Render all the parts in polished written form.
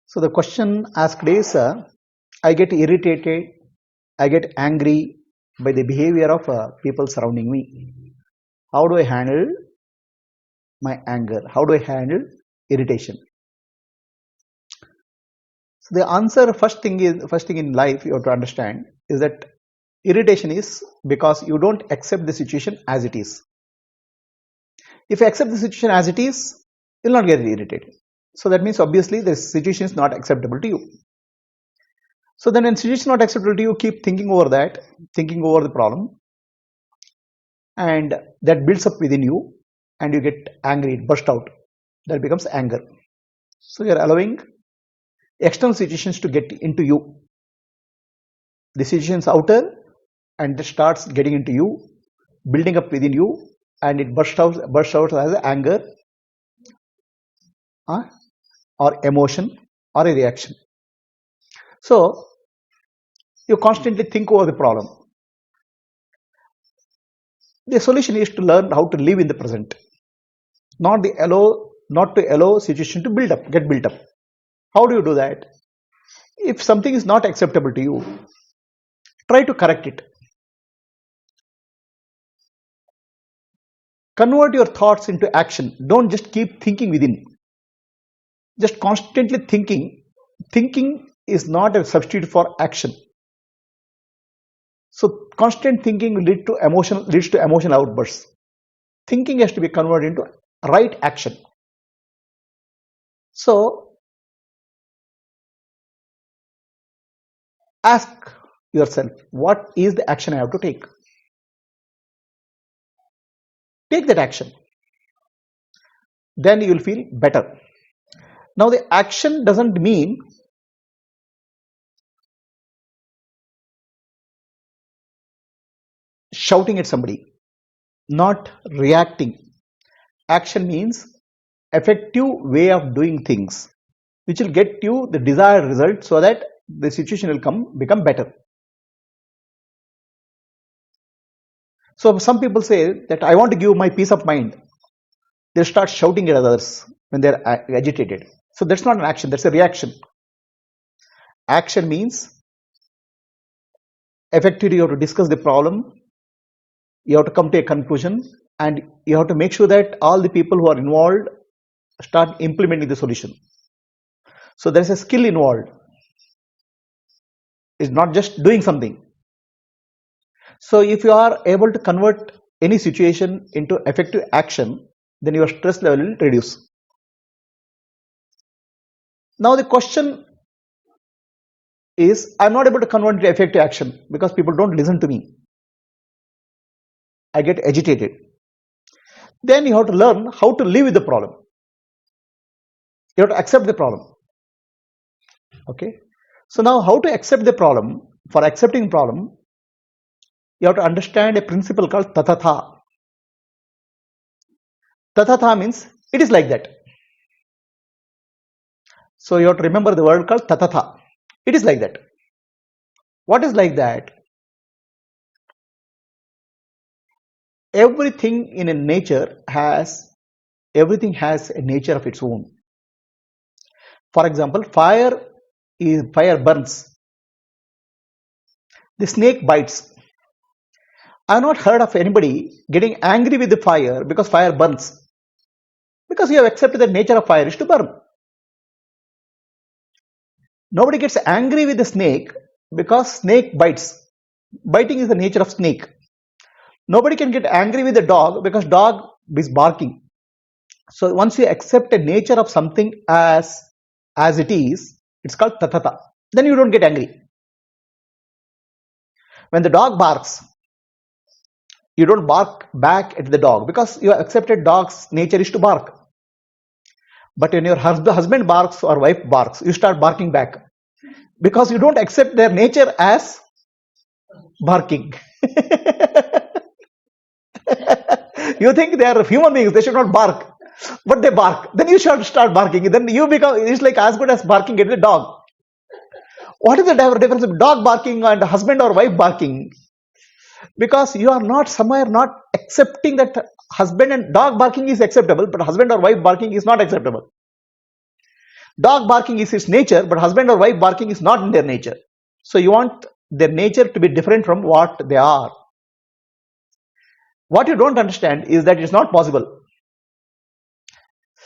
So the question asked is, I get irritated, I get angry by the behavior of people surrounding me. How do I handle my anger? How do I handle irritation? So the answer, first thing in life you have to understand is that irritation is because you don't accept the situation as it is. If you accept the situation as it is, you'll not get irritated. So that means obviously the situation is not acceptable to you. So then when situation is not acceptable to you, keep thinking over that, thinking over the problem, and that builds up within you and you get angry, it bursts out. That becomes anger. So you're allowing external situations to get into you. The situation is outer and it starts getting into you, building up within you, and it bursts out as anger or emotion or a reaction. So you constantly think over the problem. The solution is to learn how to live in the present, not to allow situation to get built up. How do you do that? If something is not acceptable to you, try to correct it. Convert your thoughts into action. Don't just keep thinking within. Just constantly thinking. Thinking is not a substitute for action. So constant thinking leads to emotional outbursts. Thinking has to be converted into right action. So ask yourself, what is the action I have to take? Take that action. Then you will feel better. Now the action doesn't mean shouting at somebody, not reacting. Action means effective way of doing things, which will get you the desired result so that the situation will become better. So some people say that I want to give my peace of mind. They'll start shouting at others when they're agitated. So that's not an action, that's a reaction. Action means effectively you have to discuss the problem, you have to come to a conclusion, and you have to make sure that all the people who are involved start implementing the solution. So there's a skill involved. It's not just doing something. So if you are able to convert any situation into effective action, then your stress level will reduce. Now the question is, I'm not able to convert into effective action because people don't listen to me. I get agitated. Then you have to learn how to live with the problem. You have to accept the problem. Okay. So now how to accept the problem? For accepting problem, you have to understand a principle called tathatha. Tathatha means it is like that. So you have to remember the word called tathatha. It is like that. What is like that? Everything in a nature everything has a nature of its own. For example, fire burns. The snake bites. I have not heard of anybody getting angry with the fire because fire burns. Because you have accepted the nature of fire is to burn. Nobody gets angry with the snake because snake bites. Biting is the nature of snake. Nobody can get angry with the dog because dog is barking. So once you accept the nature of something as it is, it's called tathatha. Then you don't get angry. When the dog barks, you don't bark back at the dog because you have accepted dog's nature is to bark. But when your husband barks or wife barks, you start barking back because you don't accept their nature as barking. You think they are human beings, they should not bark, but they bark. Then you should start barking. Then you become, it's like as good as barking at the dog. What is the difference of dog barking and husband or wife barking? Because you are not accepting that husband and dog barking is acceptable, but husband or wife barking is not acceptable. Dog barking is its nature, but husband or wife barking is not in their nature. So you want their nature to be different from what they are. What you don't understand is that it's not possible.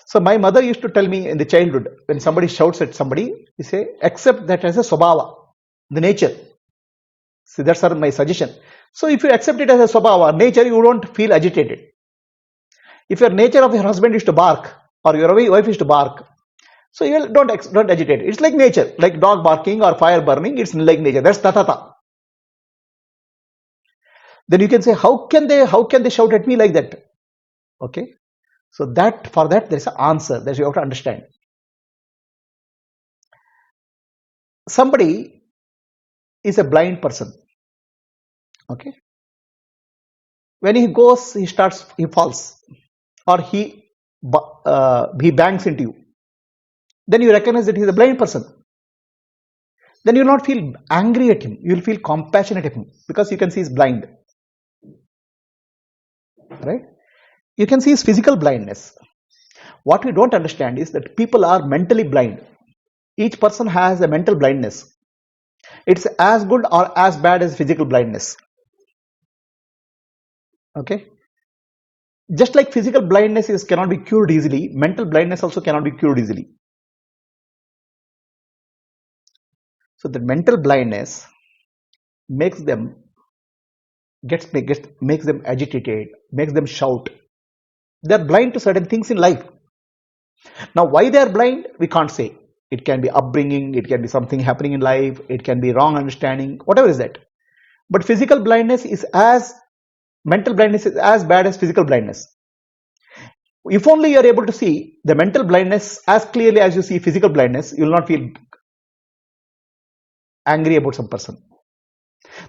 So my mother used to tell me in the childhood, when somebody shouts at somebody, you say, accept that as a swabhava, the nature. See, that's my suggestion. So if you accept it as a swabhava, nature, you don't feel agitated. If your nature of your husband is to bark, or your wife is to bark, so you don't agitate. It's like nature, like dog barking or fire burning, it's like nature. That's tatata. Then you can say, how can they shout at me like that? Okay. So for that there is an answer that you have to understand. Somebody is a blind person. Okay. When he goes, he falls, or he bangs into you. Then you recognize that he is a blind person. Then you will not feel angry at him. You will feel compassionate at him because you can see he's blind. Right? You can see his physical blindness. What we don't understand is that people are mentally blind. Each person has a mental blindness. It's as good or as bad as physical blindness. Okay? Just like physical blindness cannot be cured easily, mental blindness also cannot be cured easily. So the mental blindness makes them makes them agitated, makes them shout. They are blind to certain things in life. Now, why they are blind, we can't say. It can be upbringing, it can be something happening in life, it can be wrong understanding, whatever is that. But physical blindness mental blindness is as bad as physical blindness. If only you are able to see the mental blindness as clearly as you see physical blindness, you will not feel angry about some person.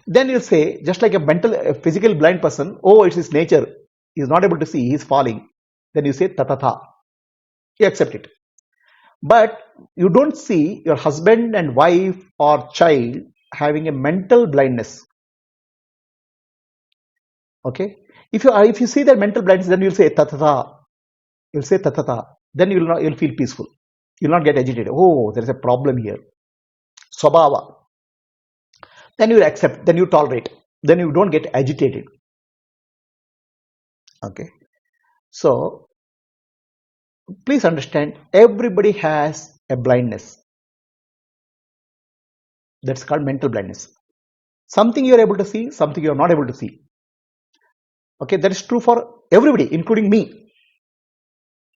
Then you'll say, just like a physical blind person, oh, it's his nature, he is not able to see, he is falling. Then you say tatatha. You accept it. But you don't see your husband and wife or child having a mental blindness. Okay? If you see that mental blindness, then you'll say tatatha. You'll say tatatha. Then you'll feel peaceful. You'll not get agitated. Oh, there is a problem here. Swabhava. Then you accept, then you tolerate. Then you don't get agitated. Okay? So, please understand, everybody has a blindness. That's called mental blindness. Something you are able to see, something you are not able to see. Okay, that is true for everybody, including me.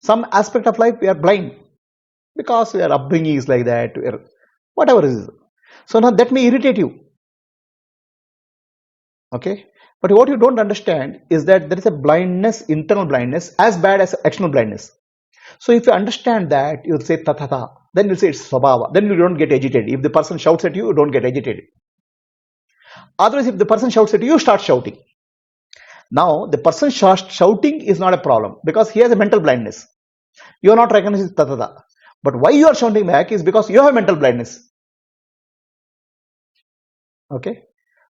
Some aspect of life we are blind because our upbringing is like that, whatever it is. So now that may irritate you. Okay, but what you don't understand is that there is a blindness, internal blindness, as bad as external blindness. So if you understand that, you'll say tatata, then you'll say it's swabhava, then you don't get agitated. If the person shouts at you, you don't get agitated. Otherwise, if the person shouts at you, you start shouting. Now, the person shouting is not a problem because he has a mental blindness. You are not recognizing tatata. But why you are shouting back is because you have mental blindness. Okay?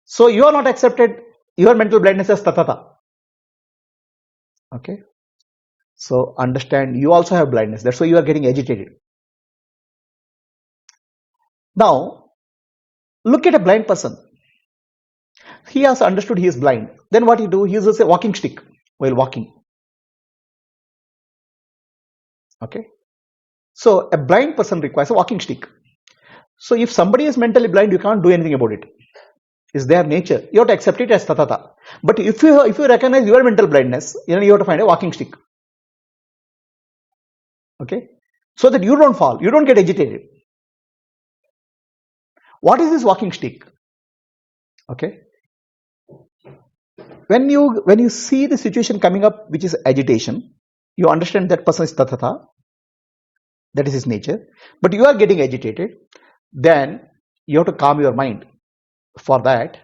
So you are not accepted your mental blindness as tatata. Okay? So understand, you also have blindness. That's why you are getting agitated. Now, look at a blind person. He has understood he is blind. Then what he do? He uses a walking stick while walking. Okay? So a blind person requires a walking stick. So if somebody is mentally blind, you can't do anything about it. It's their nature. You have to accept it as tatata. But if you recognize your mental blindness, you have to find a walking stick. Okay? So that you don't fall, you don't get agitated. What is this walking stick? Okay? When you see the situation coming up, which is agitation, you understand that person is tatata. That is his nature. But you are getting agitated, then you have to calm your mind. For that,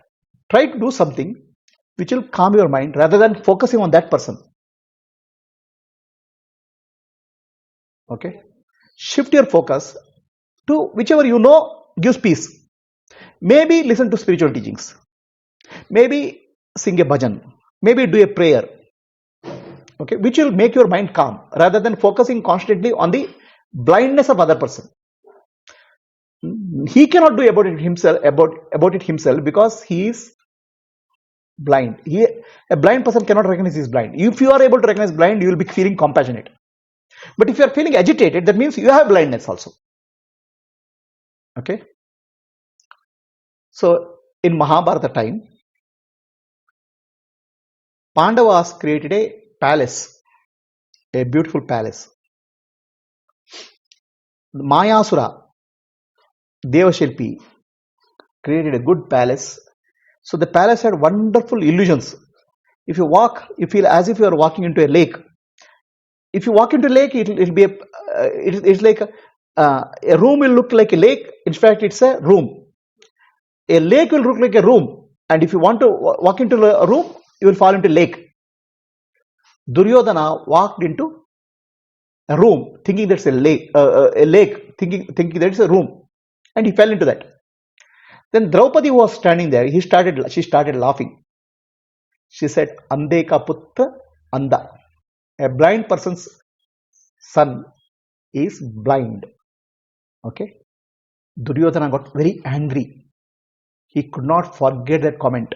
try to do something which will calm your mind rather than focusing on that person. Okay? Shift your focus to whichever you know gives peace. Maybe listen to spiritual teachings. Maybe sing a bhajan. Maybe do a prayer. Okay, which will make your mind calm rather than focusing constantly on the blindness of other person. He cannot do about it himself because he is blind. A blind person cannot recognize he is blind. If you are able to recognize blind, you will be feeling compassionate. But if you are feeling agitated, that means you have blindness also. Okay. So in Mahabharata time, Pandavas created a palace, a beautiful palace. Mayasura, Devashilpi, created a good palace. So the palace had wonderful illusions. If you walk, you feel as if you are walking into a lake. If you walk into a lake, it'll be it's like a room will look like a lake. In fact, it's a room. A lake will look like a room, and if you want to walk into a room, you will fall into a lake. Duryodhana walked into a room, thinking that's a lake, thinking that it's a room, and he fell into that. Then Draupadi was standing there. She started laughing. She said, "Ande ka putra anda." A blind person's son is blind. Okay. Duryodhana got very angry. He could not forget that comment,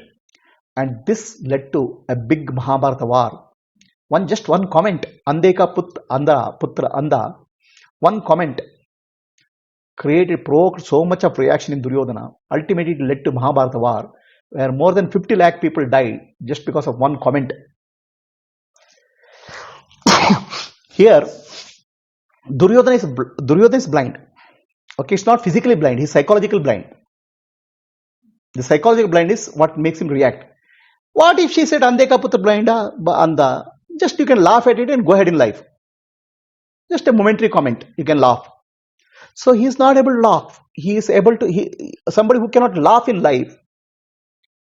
and this led to a big Mahabharata war. Just one comment, "Ande ka putra anda," one comment provoked so much of reaction in Duryodhana. Ultimately, it led to Mahabharata war, where more than 50 lakh people died just because of one comment. Here, Duryodhana is blind. Okay, it's not physically blind; he's psychological blind. The psychological blind is what makes him react. What if she said "Ande ka putra blinda anda"? Just you can laugh at it and go ahead in life. Just a momentary comment, you can laugh. So he is not able to laugh. He is able to. Somebody who cannot laugh in life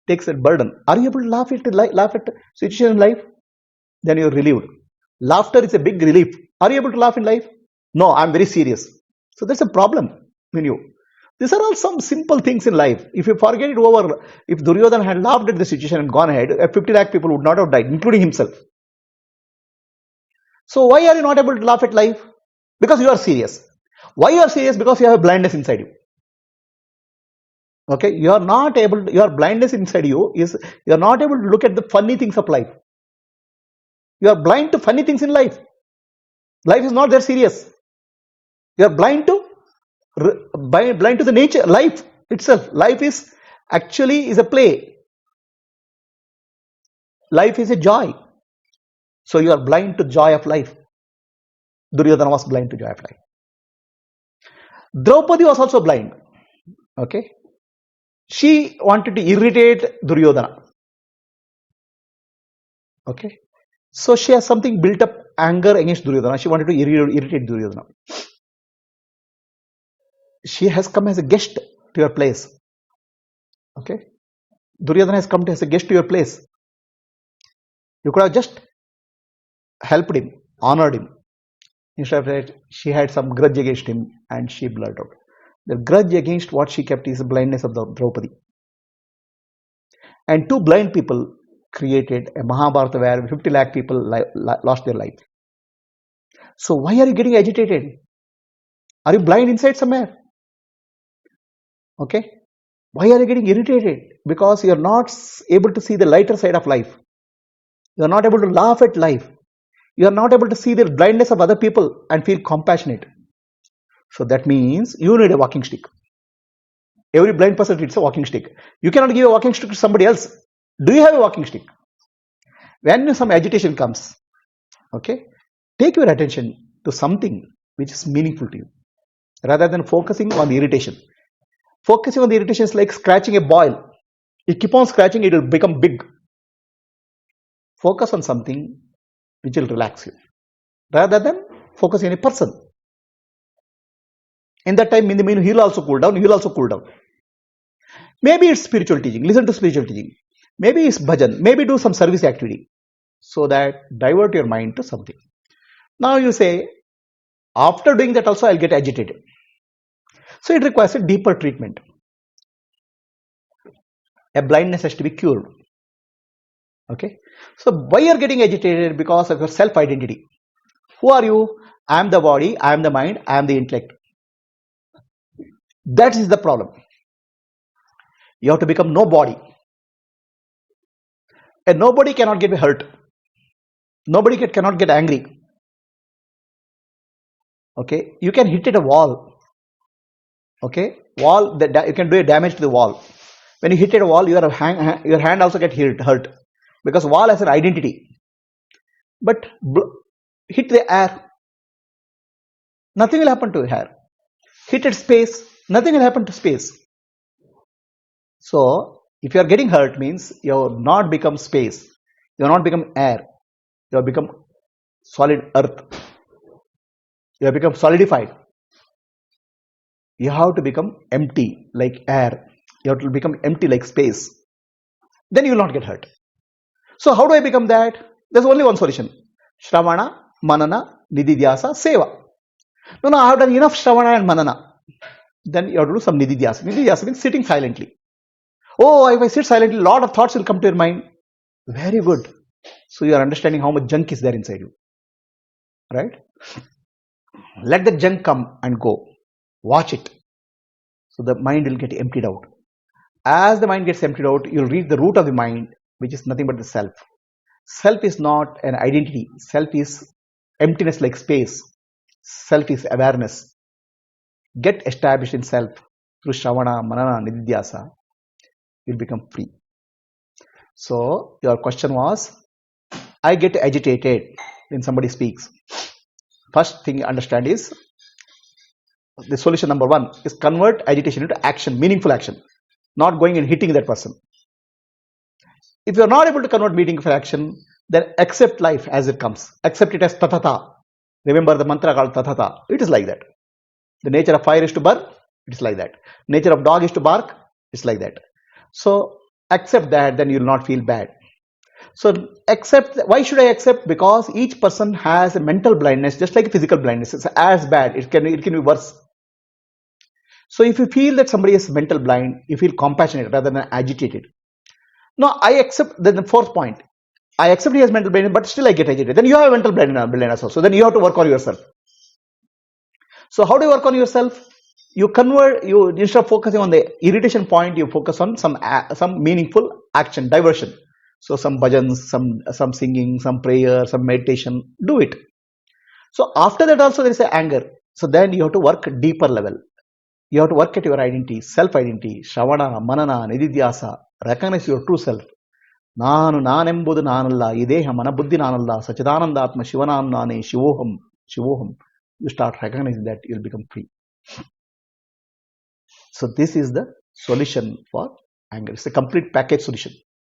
takes a burden. Are you able to laugh at situation in life? Then you are relieved. Laughter is a big relief. Are you able to laugh in life? No, I am very serious. So there's a problem in you. These are all some simple things in life. If you forget it over, if Duryodhana had laughed at the situation and gone ahead, 50 lakh people would not have died, including himself. So why are you not able to laugh at life? Because you are serious. Why you are serious? Because you have blindness inside you. Okay, you are not able to, your blindness inside you is you are not able to look at the funny things of life. You are blind to funny things in life. Life is not that serious. You are blind to the nature, life itself. Life is actually is a play. Life is a joy. So you are blind to joy of life. Duryodhana was blind to joy of life. Draupadi was also blind. Okay. She wanted to irritate Duryodhana. Okay. So she has something built up anger against Duryodhana. She wanted to irritate Duryodhana. She has come as a guest to your place. Okay. Duryodhana has come as a guest to your place. You could have just helped him, honored him. Instead of that, she had some grudge against him and she blurted out. The grudge against what she kept is the blindness of the Draupadi. And two blind people created a Mahabharata where 50 lakh people lost their life. So why are you getting agitated? Are you blind inside somewhere? Okay. Why are you getting irritated? Because you are not able to see the lighter side of life. You are not able to laugh at life. You are not able to see the blindness of other people and feel compassionate. So that means you need a walking stick. Every blind person needs a walking stick. You cannot give a walking stick to somebody else. Do you have a walking stick? When some agitation comes, okay, take your attention to something which is meaningful to you rather than focusing on the irritation. Focusing on the irritation is like scratching a boil. You keep on scratching, it will become big. Focus on something which will relax you rather than focusing on a person. In that time, in the mean, he will also cool down, you will also cool down. Maybe it's spiritual teaching, listen to spiritual teaching. Maybe it's bhajan, maybe do some service activity so that divert your mind to something. Now you say, after doing that also I'll get agitated. So it requires a deeper treatment. A blindness has to be cured. Okay. So why you are getting agitated? Because of your self-identity. Who are you? I am the body, I am the mind, I am the intellect. That is the problem. You have to become nobody. And nobody cannot get hurt. Nobody cannot get angry. Okay, you can hit at a wall. Okay, wall that you can do a damage to the wall. When you hit at a wall, your hand also get hurt because wall has an identity. But hit the air, nothing will happen to air. Hit at space, nothing will happen to space. So if you are getting hurt, means you have not become space, you have not become air, you have become solid earth, you have become solidified. You have to become empty like air, you have to become empty like space, then you will not get hurt. So how do I become that? There's only one solution: Shravana, Manana, Nididhyasa, Seva. No, I have done enough Shravana and Manana. Then you have to do some Nididhyasa. Nididhyasa means sitting silently. Oh, if I sit silently, a lot of thoughts will come to your mind. Very good. So you are understanding how much junk is there inside you. Right? Let the junk come and go. Watch it. So the mind will get emptied out. As the mind gets emptied out, you'll reach the root of the mind, which is nothing but the self. Self is not an identity. Self is emptiness like space. Self is awareness. Get established in self through Shravana, Manana, Nididhyasa. You'll become free. So your question was, I get agitated when somebody speaks. First thing you understand is, the solution number one is convert agitation into action, meaningful action, not going and hitting that person. If you are not able to convert meaningful action, then accept life as it comes. Accept it as tatata. Remember the mantra called tatata. It is like that. The nature of fire is to burn. It is like that. Nature of dog is to bark. It's like that. So accept that, then you will not feel bad. So accept. Why should I accept? Because each person has a mental blindness, just like a physical blindness. It's as bad. It can be worse. So if you feel that somebody is mental blind, you feel compassionate rather than agitated. No, I accept. Then the fourth point, I accept he has mental blindness, but still I get agitated. Then you have mental blindness also. Then you have to work on yourself. So how do you work on yourself? You convert. You, instead of focusing on the irritation point, you focus on some meaningful action, diversion. So some bhajans, some singing, some prayer, some meditation. Do it. So after that also there is a anger. So then you have to work deeper level. You have to work at your identity, self-identity, Shravana, Manana, Nididhyasa. Recognize your true self. Nanu nanembudu nanalla, ideha mana buddhi nanalla, sachidananda Atma Shivanam nane, Shivoham, Shivoham. You start recognizing that, you'll become free. So this is the solution for anger. It's a complete package solution.